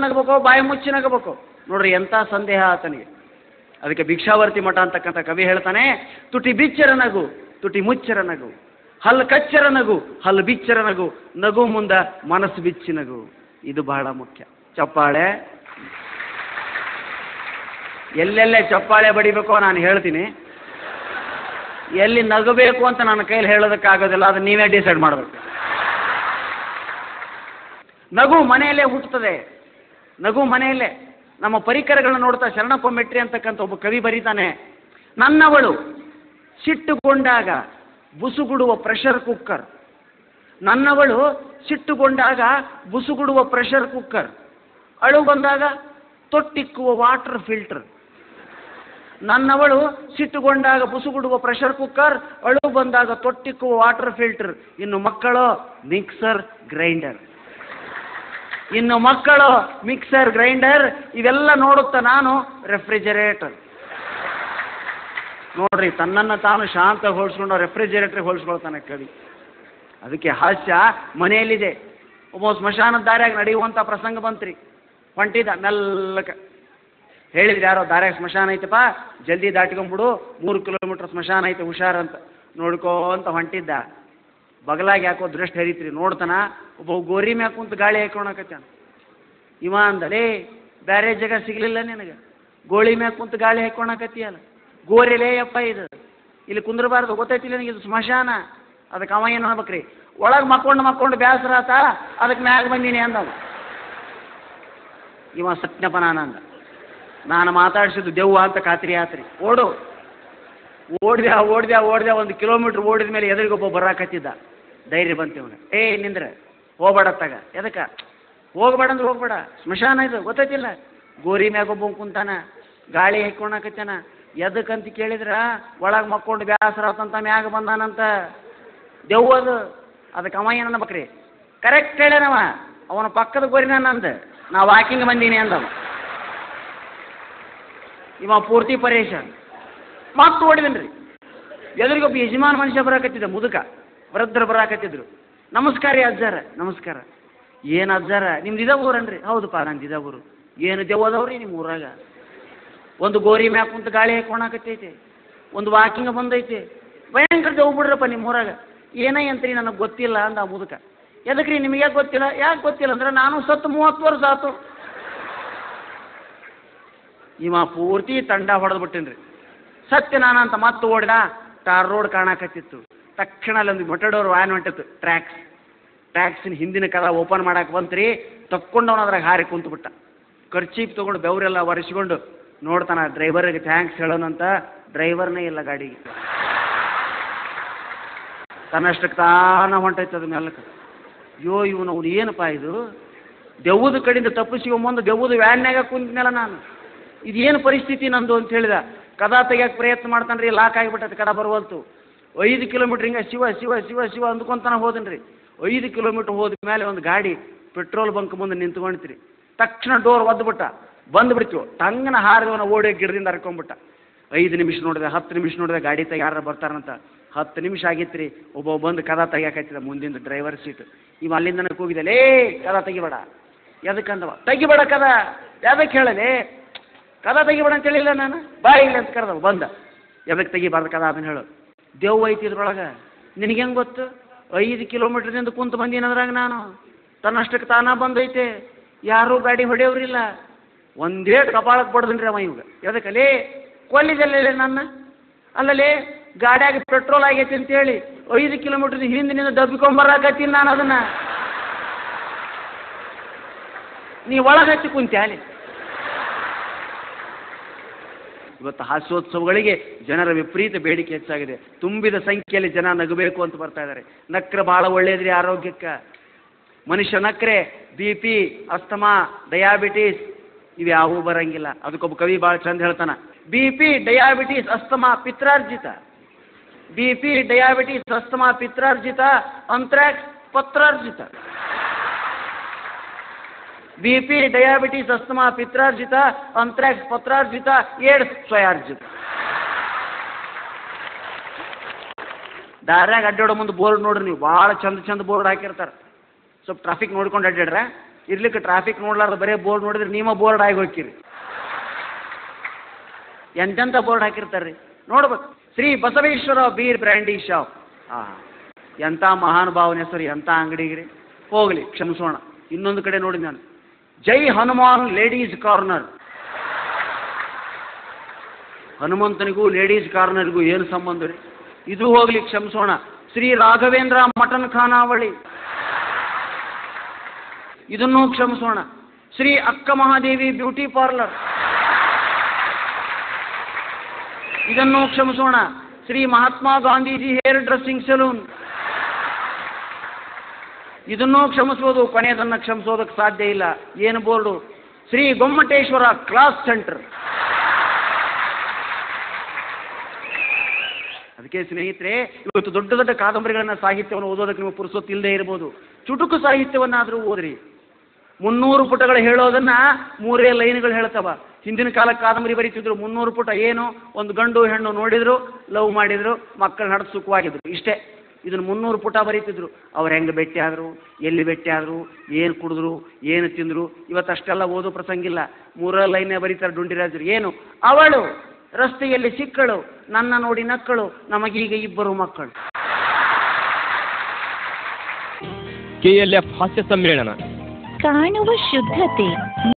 ನಗಬೇಕೋ ಬಾಯಿ ಮುಚ್ಚಿ ನಗಬೇಕು? ನೋಡ್ರಿ ಎಂಥ ಸಂದೇಹ ಆತನಿಗೆ. ಅದಕ್ಕೆ ಭಿಕ್ಷಾವರ್ತಿ ಮಠ ಅಂತಕ್ಕಂಥ ಕವಿ ಹೇಳ್ತಾನೆ, ತುಟಿ ಬಿಚ್ಚರ ನಗು, ತುಟಿ ಮುಚ್ಚರ ನಗು, ಹಲ್ಲು ಕಚ್ಚರ ನಗು, ಹಲ್ಲು ಬಿಚ್ಚರ ನಗು, ನಗು ಮುಂದ ಮನಸ್ಸು ಬಿಚ್ಚಿ ನಗು. ಇದು ಬಹಳ ಮುಖ್ಯ. ಚಪ್ಪಾಳೆ ಎಲ್ಲೆಲ್ಲೇ ಚಪ್ಪಾಳೆ ಬಡಿಬೇಕೋ ನಾನು ಹೇಳ್ತೀನಿ, ಎಲ್ಲಿ ನಗಬೇಕು ಅಂತ ನನ್ನ ಕೈಲಿ ಹೇಳೋದಕ್ಕಾಗೋದಿಲ್ಲ, ಅದು ನೀವೇ ಡಿಸೈಡ್ ಮಾಡಬೇಕು. ನಗು ಮನೆಯಲ್ಲೇ ಹುಟ್ಟುತ್ತದೆ, ನಗು ಮನೆಯಲ್ಲೇ. ನಮ್ಮ ಪರಿಕರಗಳನ್ನ ನೋಡ್ತಾ ಶರಣಪ್ಪ ಮೆಟ್ರಿ ಅಂತಕ್ಕಂಥ ಒಬ್ಬ ಕವಿ ಬರೀತಾನೆ, ನನ್ನವಳು ಸಿಟ್ಟುಗೊಂಡಾಗ ಬುಸುಗುಡುವ ಪ್ರೆಷರ್ ಕುಕ್ಕರ್, ನನ್ನವಳು ಸಿಟ್ಟುಗೊಂಡಾಗ ಬುಸುಗುಡುವ ಪ್ರೆಷರ್ ಕುಕ್ಕರ್, ಅಳು ಬಂದಾಗ ತೊಟ್ಟಿಕ್ಕುವ ವಾಟರ್ ಫಿಲ್ಟರ್. ನನ್ನವಳು ಸಿಟ್ಟುಗೊಂಡಾಗ ಬುಸುಗುಡುವ ಪ್ರೆಷರ್ ಕುಕ್ಕರ್, ಅಳು ಬಂದಾಗ ತೊಟ್ಟಿಕ್ಕುವ ವಾಟರ್ ಫಿಲ್ಟರ್. ಇನ್ನು ಮಕ್ಕಳು ಮಿಕ್ಸರ್ ಗ್ರೈಂಡರ್, ಇನ್ನು ಮಕ್ಕಳು ಮಿಕ್ಸರ್ ಗ್ರೈಂಡರ್. ಇವೆಲ್ಲ ನೋಡುತ್ತಾ ನಾನು ರೆಫ್ರಿಜರೇಟರ್. ನೋಡ್ರಿ, ತನ್ನನ್ನು ತಾನು ಶಾಂತ ಹೋಲಿಸ್ಕೊಂಡು ರೆಫ್ರಿಜರೇಟರ್ ಹೋಲಿಸ್ಕೊಳ್ತಾನೆ ಕವಿ. ಅದಕ್ಕೆ ಹಾಸ್ಯ ಮನೆಯಲ್ಲಿದೆ. ಒಬ್ಬ ಸ್ಮಶಾನದ ದಾರಿಯಾಗಿ ನಡೆಯುವಂಥ ಪ್ರಸಂಗ ಬಂತ್ರಿ. ಹೊಂಟಿದ ಮೆಲ್ಲಕ ಹೇಳಿದ್ರಿ ಯಾರೋ, ದಾರ್ಯಾಗ ಸ್ಮಶಾನ ಐತಪ್ಪ, ಜಲ್ದಿ ದಾಟ್ಕೊಂಡ್ಬಿಡು, 3 ಕಿಲೋಮೀಟರ್ ಸ್ಮಶಾನ ಐತೆ ಹುಷಾರಂತ. ನೋಡ್ಕೋ ಅಂತ ಹೊಂಟಿದ್ದ. ಬಗಲಾಗಿ ಯಾಕೋ ದೃಷ್ಟಿ ಹರಿತ್ರಿ. ನೋಡ್ತಾನ ಒಬ್ಬ ಗೋರಿ ಮ್ಯಾಗ ಕುಂತು ಗಾಳಿ ಹಾಕೊಳಕತ್ತಾನ. ಇವ ಅಂದಲೇ, ಬೇರೆ ಜಾಗ ಸಿಗ್ಲಿಲ್ಲ ನಿನಗೆ, ಗೋಳಿ ಮ್ಯಾಗ ಕುಂತು ಗಾಳಿ ಹಾಕೊಳಕತ್ತೀಯಲ್ಲ, ಗೋರಿಲೇ ಅಪ್ಪ ಇದು, ಇಲ್ಲಿ ಕುಂದ್ರಬಾರ್ದು, ಗೊತ್ತೈತಿಲ್ಲ ನನಗೆ, ಇದು ಸ್ಮಶಾನ. ಅದಕ್ಕೆ ಅವ ಏನು ಅನ್ಬೇಕ್ರಿ, ಒಳಗೆ ಮಕ್ಕೊಂಡು ಬೇಸರ ಆತ, ಅದಕ್ಕೆ ಮ್ಯಾಗ ಬಂದೀನಿ ಅಂದವ. ಇವ ಸತ್ಯಪ್ಪ ನಾನಂದ, ನಾನು ಮಾತಾಡಿಸಿದ್ದು ದೆವ್ವ ಅಂತ ಖಾತ್ರಿ ಆತ್ರಿ. ಓಡ್ದ್ಯಾ 1 ಕಿಲೋಮೀಟ್ರ್ ಓಡಿದ ಮೇಲೆ ಎದುರಿಗೊಬ್ಬ ಬರಾಕತ್ತಿದ್ದ. ಧೈರ್ಯ ಬಂತೀವನ, ಏ ನಿಂದ್ರ ಹೋಗ್ಬೇಡತ್ತಾಗ. ಎದಕ್ಕೆ ಹೋಗ್ಬೇಡ ಅಂದ್ರೆ ಹೋಗ್ಬೇಡ, ಸ್ಮಶಾನ ಇದು, ಗೊತ್ತೈತಿಲ್ಲ. ಗೋರಿ ಮ್ಯಾಗ ಒಬ್ಬ ಕುಂತಾನ, ಗಾಳಿ ಹಾಕೊಳಕತ್ತಾನ. ಎದಕ್ಕಂತ ಕೇಳಿದ್ರ, ಒಳಗೆ ಮಕ್ಕೊಂಡು ಬ್ಯಾಸರ ಆತಂತ ಮ್ಯಾಗ ಬಂದಾನಂತ, ದೆವ್ವದು. ಅದಕ್ಕೆ ಅವ ಏನು ಅನ್ಬೇಕ್ರಿ, ಕರೆಕ್ಟ್ ಹೇಳ್ಯಾನವ. ಅವನ ಪಕ್ಕದ ಗೋರಿನ ನಂದು, ನಾ ವಾಕಿಂಗ್ ಬಂದೀನಿ ಅಂದವ. ಇವ ಪೂರ್ತಿ ಪರೇಶಾನ್. ಮತ್ತೆ ಓಡಿದನ್ರಿ. ಎದುರಿಗೊಬ್ಬ ಯಜಮಾನ ಮನುಷ್ಯ ಬರಾಕತ್ತಿದ್ದ, ಮುದುಕ, ವೃದ್ಧರು ಬರಾಕತ್ತಿದ್ರು. ನಮಸ್ಕಾರ ರೀ ಅಜ್ಜಾರ. ನಮಸ್ಕಾರ. ಏನು ಅಜ್ಜಾರ, ನಿಮ್ದು ಇದ ಊರನ್ರಿ? ಹೌದಪ್ಪ ನಂದು ಇದ ಊರು. ಏನು ದೆವ್ವದವ್ರಿ ನಿಮ್ಮ ಊರಾಗ? ಒಂದು ಗೋರಿ ಮ್ಯಾಗ ಕುಂತು ಗಾಳಿ ಹಾಕೊಳಕತ್ತೈತೆ, ಒಂದು ವಾಕಿಂಗ್ ಬಂದೈತೆ, ಭಯಂಕರ ದೆವ್ವ ಬಿಡ್ರಪ್ಪ ನಿಮ್ಮ ಊರಾಗ. ಏನಂತ್ರಿ ನನಗೆ ಗೊತ್ತಿಲ್ಲ ಅಂದ ಆ ಮುದುಕ. ಎದಕ್ರಿ ನಿಮಗೆ ಯಾಕೆ ಗೊತ್ತಿಲ್ಲ? ಯಾಕೆ ಗೊತ್ತಿಲ್ಲ ಅಂದ್ರೆ, ನಾನು ಸತ್ತು 30 ವರ್ಷ ಆತು. ಇವ ಪೂರ್ತಿ ತಂಡ ಹೊಡೆದು ಬಿಟ್ಟೇನ್ರಿ. ಸತ್ಯ ನಾನಂತ ಮತ್ತೆ ಓಡಿದ. Tar road ಕಾಣಕತ್ತಿತ್ತು. ತಕ್ಷಣ ಅಲ್ಲೊಂದು ಮೊಟಡೋರು ವ್ಯಾನ್ ಹೊಂಟಿತ್ತು, ಟ್ಯಾಕ್ಸಿನ ಹಿಂದಿನ ಕದ ಓಪನ್ ಮಾಡಕ್ಕೆ ಬಂತ್ರಿ. ತಕ್ಕೊಂಡವನ ಅದ್ರಾಗ ಹಾರಿ ಕುಂತು ಬಿಟ್ಟ. ಖರ್ಚೀಪ್ ತೊಗೊಂಡು ಬೆವರೆಲ್ಲ ಒರೆಸ್ಕೊಂಡು ನೋಡ್ತಾನ, ಡ್ರೈವರ್ಗೆ ಥ್ಯಾಂಕ್ಸ್ ಹೇಳೋಣಂತ. ಡ್ರೈವರ್ನೇ ಇಲ್ಲ ಗಾಡಿಗೆ. ತನ್ನಷ್ಟಕ್ಕೆ ತಾನ ಹೊಂಟೈತದ ಮೆಲ್ಲಕ್ಕೆ. ಇವನು ಅವ್ನು ಏನಪ್ಪ ಇದು, ದೆವ್ವದ ಕಡೆಯಿಂದ ತಪ್ಪಿಸ್ಕೊಂಬಂದು ದೆವ್ವದ ವ್ಯಾನ್ಯಾಗ ಕುಂತಿನಲ್ಲ ನಾನು, ಇದೇನು ಪರಿಸ್ಥಿತಿ ನಂದು ಅಂತ ಹೇಳಿದ. ಕದ ತೆಗಿಯಕ್ಕೆ ಪ್ರಯತ್ನ ಮಾಡ್ತಾನ್ರಿ, ಲಾಕ್ ಆಗಿಬಿಟ್ಟೈತೆ, ಕದ ಬರುವಲ್ತು. 5 ಕಿಲೋಮೀಟ್ರ್ ಹಿಂಗೆ ಶಿವ ಶಿವ ಶಿವ ಶಿವ ಅಂದ್ಕೊಂತಾನ ಹೋದನ್ರಿ. 5 ಕಿಲೋಮೀಟ್ರ್ ಹೋದ ಮೇಲೆ ಒಂದು ಗಾಡಿ ಪೆಟ್ರೋಲ್ ಬಂಕ್ ಮುಂದೆ ನಿಂತ್ಕೊಂಡ್ತ್ರಿ. ತಕ್ಷಣ ಡೋರ್ ಒದ್ದುಬಿಟ್ಟ, ಬಂದುಬಿಡ್ತೀವಿ. ಟಂಗನ ಹಾರಿದವನ ಓಡಿ ಗಿಡದಿಂದ ಹರ್ಕೊಂಡ್ಬಿಟ್ಟ. 5 ನಿಮಿಷ ನೋಡಿದೆ, 10 ನಿಮಿಷ ನೋಡಿದೆ, ಗಾಡಿ ತೆಗಿ ಯಾರು ಬರ್ತಾರಂತ. 10 ನಿಮಿಷ ಆಗಿತ್ರಿ. ಒಬ್ಬ ಬಂದು ಕದ ತೆಗಿಯಾಕತ್ತಿದ ಮುಂದಿಂದ ಡ್ರೈವರ್ ಸೀಟ್. ಇವ ಅಲ್ಲಿಂದ ಕೂಗಿದಲೇ, ಕದ ತೆಗಿಬೇಡ. ಎದಕ್ಕಂದವ, ತೆಗಿಬೇಡ ಕದ. ಯಾವ್ದಕ್ಕೆ ಹೇಳಲೇ, ಕದ ತೆಗಿಬೇಡ ಅಂತ ಹೇಳಿಲ್ಲ ನಾನು, ಬಾ ಇಲ್ಲ ಅಂತ ಕರೆದವ. ಬಂದ, ಎದಕ್ಕೆ ತೆಗಿಬಾರ್ದು ಕದ ಅದನ್ನು ಹೇಳು. ದೆವ್ವ ಐತಿ ಇದ್ರೊಳಗೆ, ನಿನಗೆ ಹೆಂಗೆ ಗೊತ್ತು? 5 ಕಿಲೋಮೀಟ್ರಿಂದ ಕುಂತು ಬಂದೀನದ್ರಾಗ ನಾನು. ತನ್ನಷ್ಟಕ್ಕೆ ತಾನ ಬಂದೈತೆ, ಯಾರೂ ಗಾಡಿ ಹೊಡೆಯೋರಿಲ್ಲ. ಒಂದೇಟು ಕಪಾಳಕ್ಕೆ ಬಡ್ದನ್ರಿ ಅವ ಇವಾಗ. ಎದಕ್ಕಲ್ಲಿ ಕೊಲ್ಲಿದಲ್ಲೇ ನನ್ನ? ಅಲ್ಲಲ್ಲಿ ಗಾಡಿಯಾಗಿ ಪೆಟ್ರೋಲ್ ಆಗೈತಿ ಅಂತೇಳಿ 5 ಕಿಲೋಮೀಟ್ರ್ ಹಿಂದಿನಿಂದ ದಬ್ಬಿಕೊಂಬರಾಕತ್ತೀನಿ ನಾನು ಅದನ್ನ. ನೀ ಒಳಗೆ ಹಚ್ಚಿ ಕುಂತೆ ಅಲ್ಲಿ. ಇವತ್ತು ಹಾಸ್ಯೋತ್ಸವಗಳಿಗೆ ಜನರ ವಿಪರೀತ ಬೇಡಿಕೆ ಹೆಚ್ಚಾಗಿದೆ. ತುಂಬಿದ ಸಂಖ್ಯೆಯಲ್ಲಿ ಜನ ನಗಬೇಕು ಅಂತ ಬರ್ತಾ ಇದ್ದಾರೆ. ನಕ್ರೆ ಭಾಳ ಒಳ್ಳೇದ್ರಿ ಆರೋಗ್ಯಕ್ಕೆ. ಮನುಷ್ಯ ನಕ್ರೆ BP, ಅಸ್ತಮಾ, ಡಯಾಬಿಟೀಸ್ ಇವ್ಯಾವೂ ಬರಂಗಿಲ್ಲ. ಅದಕ್ಕೊಬ್ಬ ಕವಿ ಭಾಳ ಚಂದ ಹೇಳ್ತಾನ, BP, ಡಯಾಬಿಟೀಸ್, ಅಸ್ತಮಾ ಪಿತ್ರಾರ್ಜಿತ, BP, ಡಯಾಬಿಟೀಸ್, ಅಸ್ತಮಾ ಪಿತ್ರಾರ್ಜಿತ, ಅಂತ್ರಾಕ್ಸ್ ಪತ್ರಾರ್ಜಿತ. BP, ಡಯಾಬಿಟೀಸ್, ಅಸ್ತಮಾ ಪಿತ್ರಾರ್ಜಿತ, ಅಂತ್ರಾಕ್ಸ್ ಪತ್ರಾರ್ಜಿತ, ಏಡ್ಸ್ ಸ್ವಯಾರ್ಜಿತ. ದಾರ್ಯಾಗ ಅಡ್ಡಾಡೋ ಮುಂದೆ ಬೋರ್ಡ್ ನೋಡ್ರಿ ನೀವು, ಭಾಳ ಚಂದ ಬೋರ್ಡ್ ಹಾಕಿರ್ತಾರೆ. ಸ್ವಲ್ಪ ಟ್ರಾಫಿಕ್ ನೋಡ್ಕೊಂಡು ಅಡ್ಡಾಡ್ರೆ ಇರ್ಲಿಕ್ಕೆ ಟ್ರಾಫಿಕ್ ನೋಡ್ಲಾರ್ದು ಬರೇ ಬೋರ್ಡ್ ನೋಡಿದ್ರೆ ನೀವ ಬೋರ್ಡ್ ಆಗಿ ಹೋಗ್ತೀರಿ. ಎಂತೆಂಥ ಬೋರ್ಡ್ ಹಾಕಿರ್ತಾರೆ ರೀ ನೋಡ್ಬೇಕು. Shri Basaveshwara beer brandy shop. ಎಂಥ ಮಹಾನುಭಾವನ ಹೆಸರು, ಎಂಥ ಅಂಗಡಿಗೆ ಹೋಗಲಿ, ಕ್ಷಮಿಸೋಣ. ಇನ್ನೊಂದು ಕಡೆ ನೋಡಿ ನಾನು, ಜೈ ಹನುಮಾನ್ ಲೇಡೀಸ್ ಕಾರ್ನರ್. ಹನುಮಂತನಿಗೂ ಲೇಡೀಸ್ ಕಾರ್ನರ್ಗೂ ಏನು ಸಂಬಂಧ ರೀ? ಇದು ಹೋಗ್ಲಿ, ಕ್ಷಮಿಸೋಣ. ಶ್ರೀ ರಾಘವೇಂದ್ರ ಮಟನ್ ಖಾನಾವಳಿ, ಇದನ್ನೂ ಕ್ಷಮಿಸೋಣ. ಶ್ರೀ ಅಕ್ಕ ಮಹಾದೇವಿ ಬ್ಯೂಟಿ ಪಾರ್ಲರ್, ಇದನ್ನೂ ಕ್ಷಮಿಸೋಣ. Shri Mahatma Gandhiji hair dressing salon, ಇದನ್ನೂ ಕ್ಷಮಿಸೋದು. ಕೊನೆಯದನ್ನು ಕ್ಷಮಿಸೋದಕ್ಕೆ ಸಾಧ್ಯ ಇಲ್ಲ. ಏನು board? Shri Gommateshwara class centre. ಅದಕ್ಕೆ ಸ್ನೇಹಿತರೆ, ಇವತ್ತು ದೊಡ್ಡ ದೊಡ್ಡ ಕಾದಂಬರಿಗಳನ್ನ, ಸಾಹಿತ್ಯವನ್ನು ಓದೋದಕ್ಕೆ ನೀವು ಪುರುಸೊತ್ತು ಇಲ್ಲದೆ ಇರ್ಬೋದು. ಚುಟುಕು ಸಾಹಿತ್ಯವನ್ನಾದರೂ ಓದ್ರಿ. 300 ಪುಟಗಳು ಹೇಳೋದನ್ನ 3 ಲೈನ್ಗಳು ಹೇಳ್ತವ. ಹಿಂದಿನ ಕಾಲಕ್ಕೆ ಕಾದಂಬರಿ ಬರೀತಿದ್ರು 300 ಪುಟ. ಏನು? ಒಂದು ಗಂಡು ಹೆಣ್ಣು ನೋಡಿದ್ರು, ಲವ್ ಮಾಡಿದ್ರು, ಮಕ್ಕಳು ನಡೆದು ಸುಖವಾಗಿದ್ರು, ಇಷ್ಟೇ. ಇದನ್ನು 300 ಪುಟ ಬರೀತಿದ್ರು. ಅವ್ರು ಹೆಂಗೆ ಭೇಟಿ ಆದರು, ಎಲ್ಲಿ ಭೇಟಿ ಆದರು, ಏನು ಕುಡಿದ್ರು, ಏನು ತಿಂದರು, ಇವತ್ತಷ್ಟೆಲ್ಲ ಓದೋ ಪ್ರಸಂಗಿಲ್ಲ. 3 ಲೈನೇ ಬರೀತಾರೆ ಡುಂಡಿರಾಜರು. ಏನು? ಅವಳು ರಸ್ತೆಯಲ್ಲಿ ಸಿಕ್ಕಳು, ನನ್ನ ನೋಡಿ ನಕ್ಕಳು, ನಮಗೀಗ 2 ಮಕ್ಕಳು. KLF ಹಾಸ್ಯ ಸಮ್ಮೇಳನ ಕಾಣುವ ಶುದ್ಧತೆ.